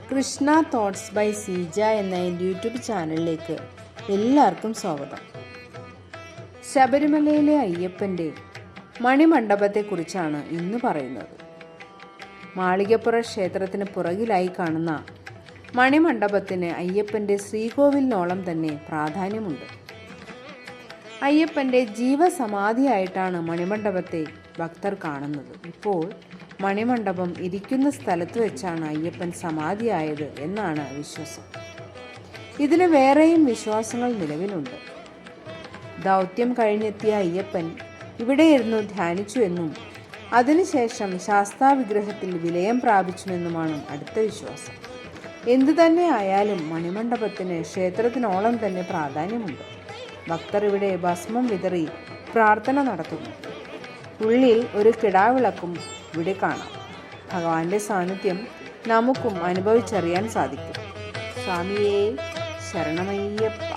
Krishna thoughts by Seeja എന്ന എൻ്റെ YouTube ചാനലിലേക്ക് എല്ലാവർക്കും സ്വാഗതം. ശബരിമലയിലെ അയ്യപ്പൻ്റെ മണിമണ്ഡപത്തെക്കുറിച്ചാണ് ഇന്ന് പറയുന്നത്. മാളികപ്പുറ ക്ഷേത്രത്തിന് പുറകിലായി കാണുന്ന മണിമണ്ഡപത്തിന് അയ്യപ്പൻ്റെ ശ്രീകോവിലിനോളം തന്നെ പ്രാധാന്യമുണ്ട്. അയ്യപ്പൻ്റെ ജീവസമാധിയായിട്ടാണ് മണിമണ്ഡപത്തെ ഭക്തർ കാണുന്നത്. ഇപ്പോൾ മണിമണ്ഡപം ഇരിക്കുന്ന സ്ഥലത്ത് വെച്ചാണ് അയ്യപ്പൻ സമാധിയായത് എന്നാണ് വിശ്വാസം. ഇതിന് വേറെയും വിശ്വാസങ്ങൾ നിലവിലുണ്ട്. ദൗത്യം കഴിഞ്ഞെത്തിയ അയ്യപ്പൻ ഇവിടെയിരുന്നു ധ്യാനിച്ചുവെന്നും അതിനുശേഷം ശാസ്താവിഗ്രഹത്തിൽ വിലയം പ്രാപിച്ചുവെന്നുമാണ് അടുത്ത വിശ്വാസം. എന്തു തന്നെ ആയാലും മണിമണ്ഡപത്തിന് ക്ഷേത്രത്തിനോളം തന്നെ പ്രാധാന്യമുണ്ട്. ഭക്തർ ഇവിടെ ഭസ്മം വിതറി പ്രാർത്ഥന നടത്തുന്നു. ഉള്ളിൽ ഒരു കിടാവിളക്കും ഇവിടെ കാണാം. ഭഗവാന്റെ സാന്നിധ്യം നമുക്കും അനുഭവിച്ചറിയാൻ സാധിക്കും. സ്വാമിയേ ശരണമയ്യപ്പ.